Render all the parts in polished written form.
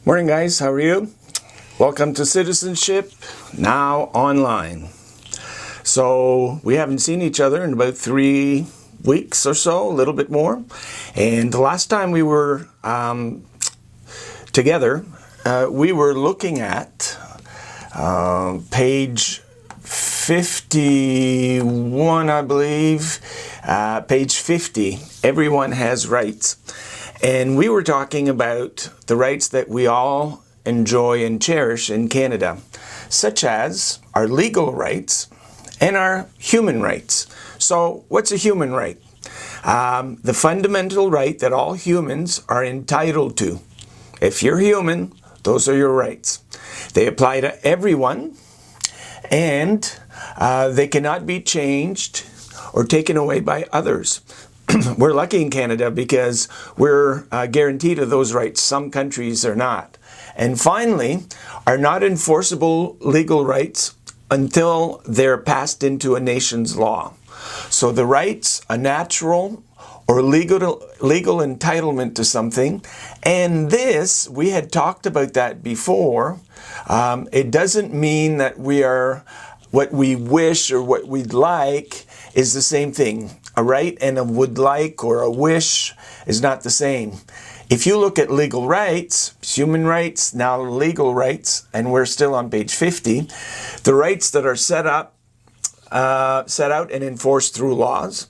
Morning guys, how are you? Welcome to Citizenship Now Online. So we haven't seen each other in about 3 weeks or so, a little bit more. And the last time we were together, we were looking at page 51, I believe, page 50, Everyone Has Rights. And we were talking about the rights that we all enjoy and cherish in Canada, such as our legal rights and our human rights. So what's a human right? The fundamental right that all humans are entitled to. If you're human, those are your rights. They apply to everyone, and they cannot be changed or taken away by others. We're lucky in Canada because we're guaranteed of those rights. Some countries are not. And finally, are not enforceable legal rights until they're passed into a nation's law. So the rights, a natural or legal entitlement to something, and this, we had talked about that before. It doesn't mean that we are, what we wish or what we'd like is the same thing. A right and a would like or a wish is not the same. If you look at legal rights, human rights, now legal rights, and we're still on page 50, the rights that are set out and enforced through laws,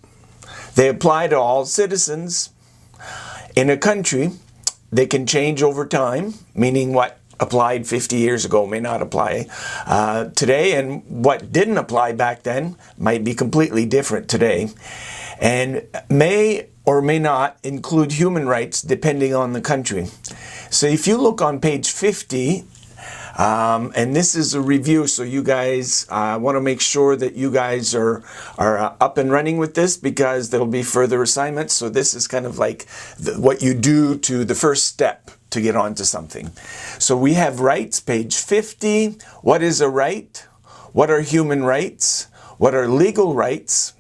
they apply to all citizens in a country. They can change over time, meaning what applied 50 years ago may not apply today, and what didn't apply back then might be completely different today, and may or may not include human rights depending on the country. So if you look on page 50, and this is a review, so you guys want to make sure that you guys are up and running with this, because there'll be further assignments. So this is kind of like what you do to the first step to get onto something. So we have rights, page 50. What is a right? What are human rights? What are legal rights?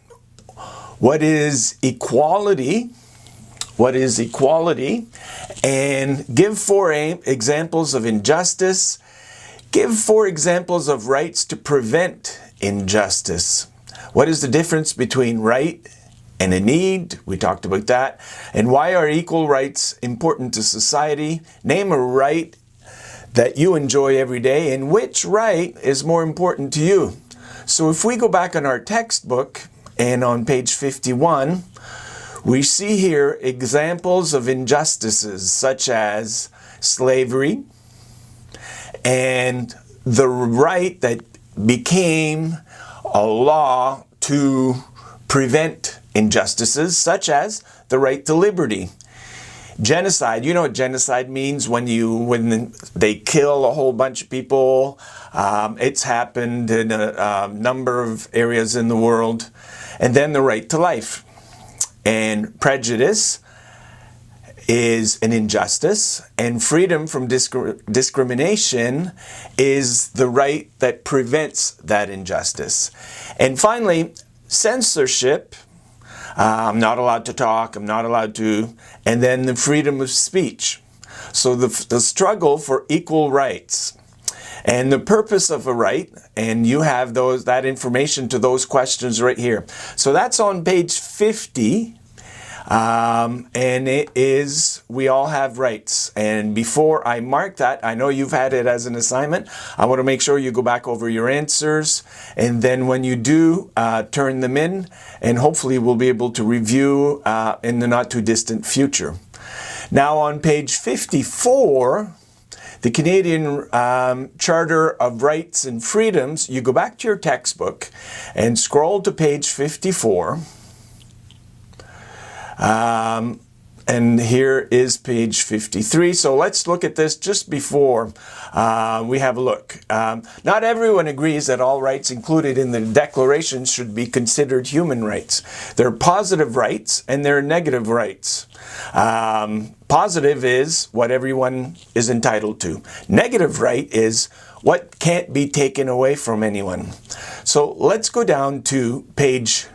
What is equality? What is equality? And give 4 examples of injustice. Give 4 examples of rights to prevent injustice. What is the difference between right and a need? We talked about that. And why are equal rights important to society? Name a right that you enjoy every day, and which right is more important to you. So if we go back on our textbook and on page 51, we see here examples of injustices such as slavery, and the right that became a law to prevent injustices, such as the right to liberty. Genocide, you know what genocide means? When they kill a whole bunch of people. It's happened in a number of areas in the world. And then the right to life. And prejudice is an injustice, and freedom from discrimination is the right that prevents that injustice. And finally, censorship. I'm not allowed to talk, I'm not allowed to, and then the freedom of speech. So the struggle for equal rights. And the purpose of a right, and you have that information to those questions right here. So that's on page 50. And it is, we all have rights. And before I mark that, I know you've had it as an assignment. I want to make sure you go back over your answers. And then when you do, turn them in, and hopefully we'll be able to review in the not too distant future. Now on page 54, the Canadian Charter of Rights and Freedoms, you go back to your textbook and scroll to page 54. And here is page 53. So let's look at this just before we have a look. Not everyone agrees that all rights included in the Declaration should be considered human rights. There are positive rights and there are negative rights. Positive is what everyone is entitled to. Negative right is what can't be taken away from anyone. So let's go down to page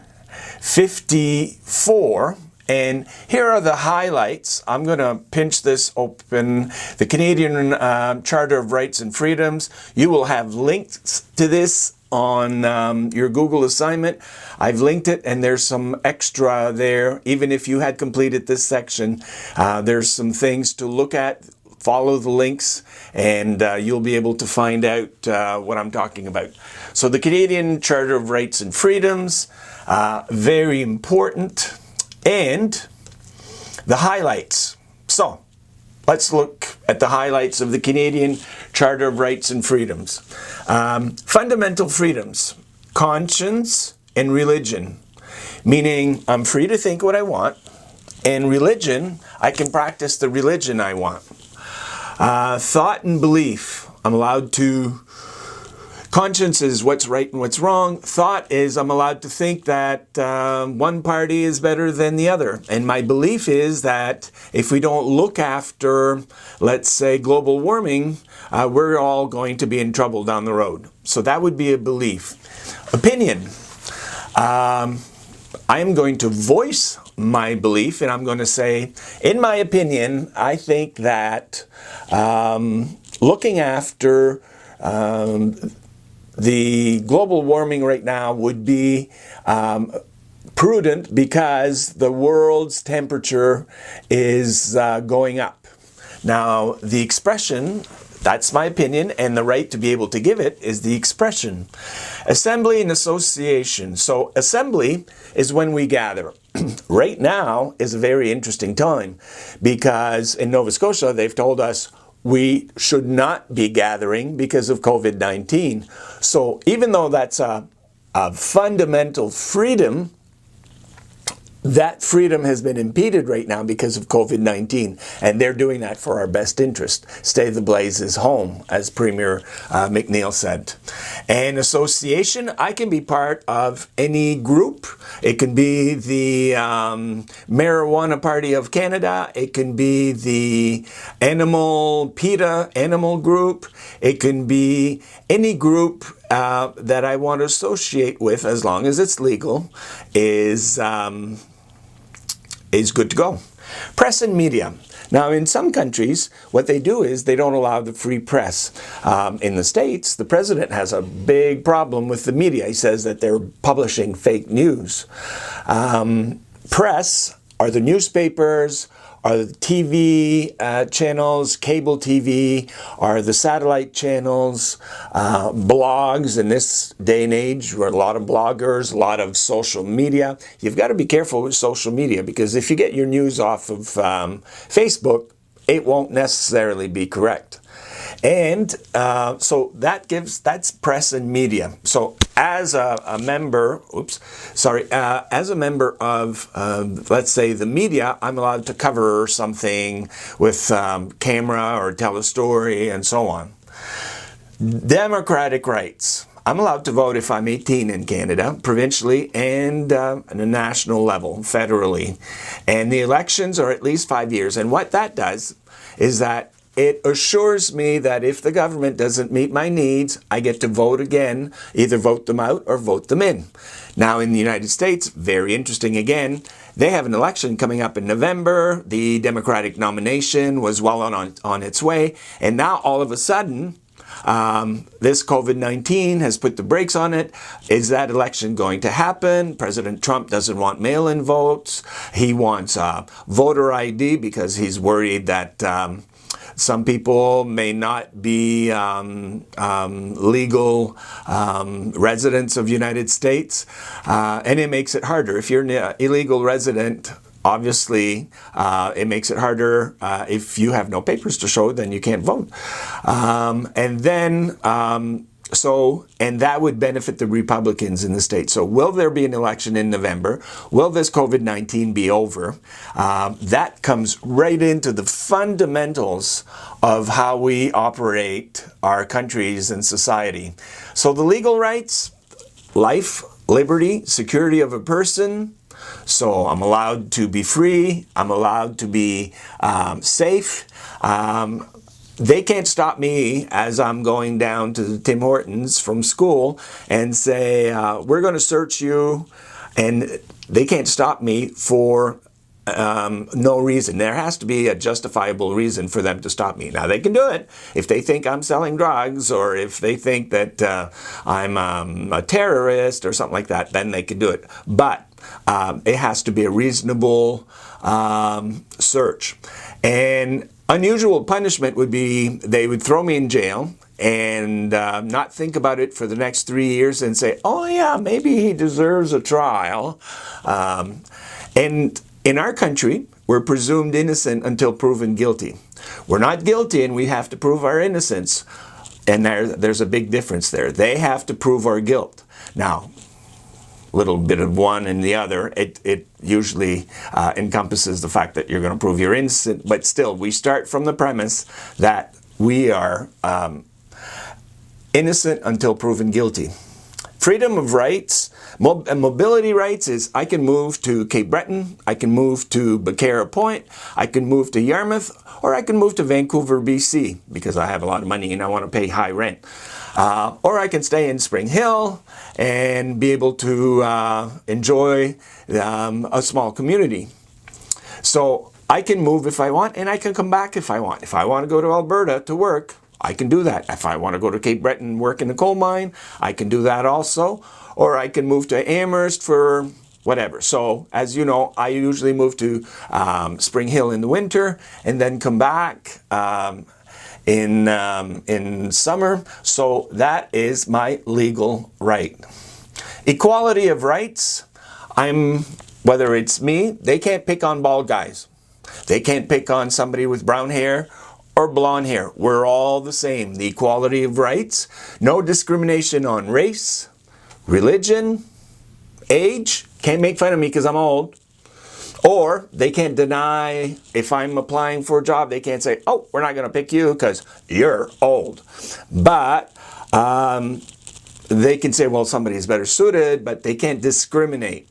54 And here are the highlights. I'm going to pinch this open. The Canadian Charter of Rights and Freedoms. You will have links to this on your Google assignment. I've linked it, and there's some extra there. Even if you had completed this section, there's some things to look at. Follow the links, and you'll be able to find out what I'm talking about. So the Canadian Charter of Rights and Freedoms, very important. And the highlights. So let's look at the highlights of the Canadian Charter of Rights and Freedoms. Fundamental freedoms, conscience and religion, meaning I'm free to think what I want, and religion, I can practice the religion I want. Thought and belief, I'm allowed to. Conscience is what's right and what's wrong. Thought is I'm allowed to think that one party is better than the other. And my belief is that if we don't look after, let's say, global warming, we're all going to be in trouble down the road. So that would be a belief. Opinion. I am going to voice my belief, and I'm going to say, in my opinion, I think that looking after the global warming right now would be prudent because the world's temperature is going up. Now, the expression, that's my opinion, and the right to be able to give it is the expression. Assembly and association. So assembly is when we gather. Right now is a very interesting time because in Nova Scotia, they've told us we should not be gathering because of COVID-19. So even though that's a fundamental freedom, that freedom has been impeded right now because of COVID-19, and they're doing that for our best interest. Stay the blazes home, as Premier McNeil said. And association, I can be part of any group. It can be the Marijuana Party of Canada. It can be the PETA animal group. It can be any group that I want to associate with, as long as it's legal, is good to go. Press and media. Now, in some countries, what they do is they don't allow the free press. In the States, the president has a big problem with the media. He says that they're publishing fake news. Press are the newspapers, are the TV channels, cable TV, are the satellite channels, blogs in this day and age, where a lot of bloggers, a lot of social media. You've got to be careful with social media because if you get your news off of Facebook, it won't necessarily be correct. And so that's press and media. So as a member, as a member of, let's say, the media, I'm allowed to cover something with camera or tell a story and so on. Democratic rights. I'm allowed to vote if I'm 18 in Canada, provincially and at a national level, federally. And the elections are at least 5 years. And what that does is that it assures me that if the government doesn't meet my needs, I get to vote again, either vote them out or vote them in. Now in the United States, very interesting again, they have an election coming up in November. The Democratic nomination was well on its way. And now all of a sudden, this COVID-19 has put the brakes on it. Is that election going to happen? President Trump doesn't want mail-in votes. He wants voter ID because he's worried that some people may not be legal residents of the United States, and it makes it harder. If you're an illegal resident, obviously, it makes it harder. If you have no papers to show, then you can't vote. And that would benefit the Republicans in the state. So will there be an election in November? Will this COVID-19 be over? That comes right into the fundamentals of how we operate our countries and society. So the legal rights, life, liberty, security of a person. So I'm allowed to be free. I'm allowed to be safe. They can't stop me as I'm going down to Tim Hortons from school and say, we're going to search you. And they can't stop me for no reason. There has to be a justifiable reason for them to stop me. Now, they can do it if they think I'm selling drugs, or if they think that I'm a terrorist or something like that, then they can do it. But it has to be a reasonable search. And unusual punishment would be they would throw me in jail and not think about it for the next 3 years and say, oh yeah, maybe he deserves a trial. And in our country, we're presumed innocent until proven guilty. We're not guilty and we have to prove our innocence. And there's a big difference there. They have to prove our guilt. Now, a little bit of one and the other, it usually encompasses the fact that you're going to prove you're innocent, but still, we start from the premise that we are innocent until proven guilty. Freedom of rights, mobility rights is I can move to Cape Breton, I can move to Becerra Point, I can move to Yarmouth, or I can move to Vancouver, BC, because I have a lot of money and I want to pay high rent. Or I can stay in Spring Hill and be able to enjoy a small community. So I can move if I want, and I can come back if I want. If I want to go to Alberta to work, I can do that. If I want to go to Cape Breton and work in a coal mine, I can do that also. Or I can move to Amherst for whatever. So, as you know, I usually move to Spring Hill in the winter and then come back in summer. So that is my legal right. Equality of rights. Whether it's me, they can't pick on bald guys. They can't pick on somebody with brown hair or blonde hair. We're all the same. The equality of rights. No discrimination on race, religion, age. Can't make fun of me because I'm old. Or they can't deny, if I'm applying for a job, they can't say, oh, we're not going to pick you because you're old. But they can say, well, somebody is better suited, but they can't discriminate.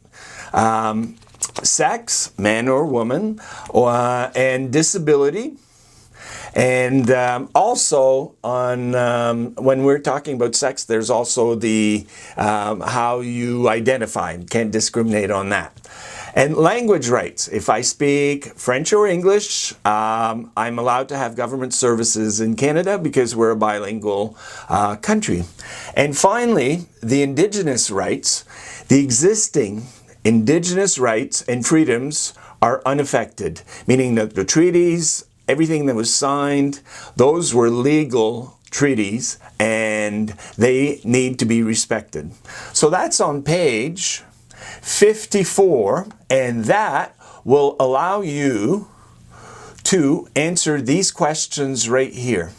Sex, man or woman, and disability. And also, when we're talking about sex, there's also the how you identify. Can't discriminate on that. And language rights. If I speak French or English, I'm allowed to have government services in Canada because we're a bilingual country. And finally, the Indigenous rights. The existing Indigenous rights and freedoms are unaffected, meaning that the treaties, everything that was signed, those were legal treaties and they need to be respected. So that's on page 54, and that will allow you to answer these questions right here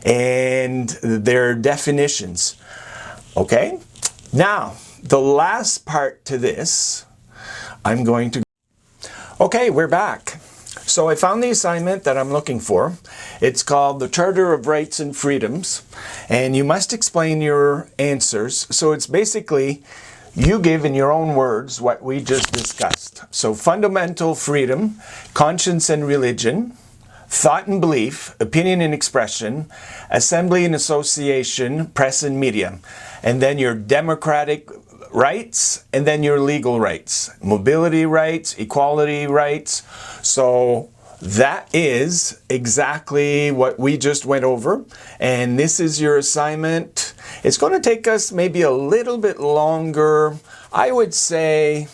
and their definitions. Okay? Now, the last part to this, Okay, we're back. So I found the assignment that I'm looking for. It's called the Charter of Rights and Freedoms, and you must explain your answers. So it's basically you give in your own words what we just discussed. So fundamental freedom, conscience and religion, thought and belief, opinion and expression, assembly and association, press and media, and then your democratic rights, and then your legal rights, mobility rights, equality rights. So that is exactly what we just went over, and this is your assignment. It's going to take us maybe a little bit longer. I would say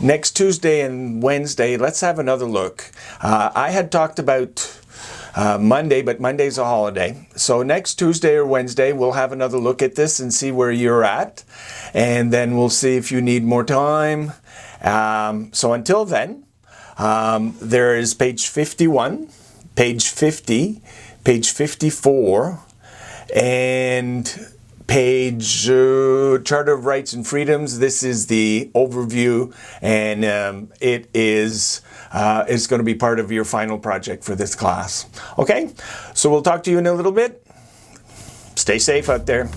next Tuesday and Wednesday, let's have another look. I had talked about Monday, but Monday's a holiday. So next Tuesday or Wednesday, we'll have another look at this and see where you're at. And then we'll see if you need more time. So until then, there is page 51, page 50, page 54, and page Charter of Rights and Freedoms. This is the overview, and it is it's going to be part of your final project for this class. Okay, so we'll talk to you in a little bit. Stay safe out there.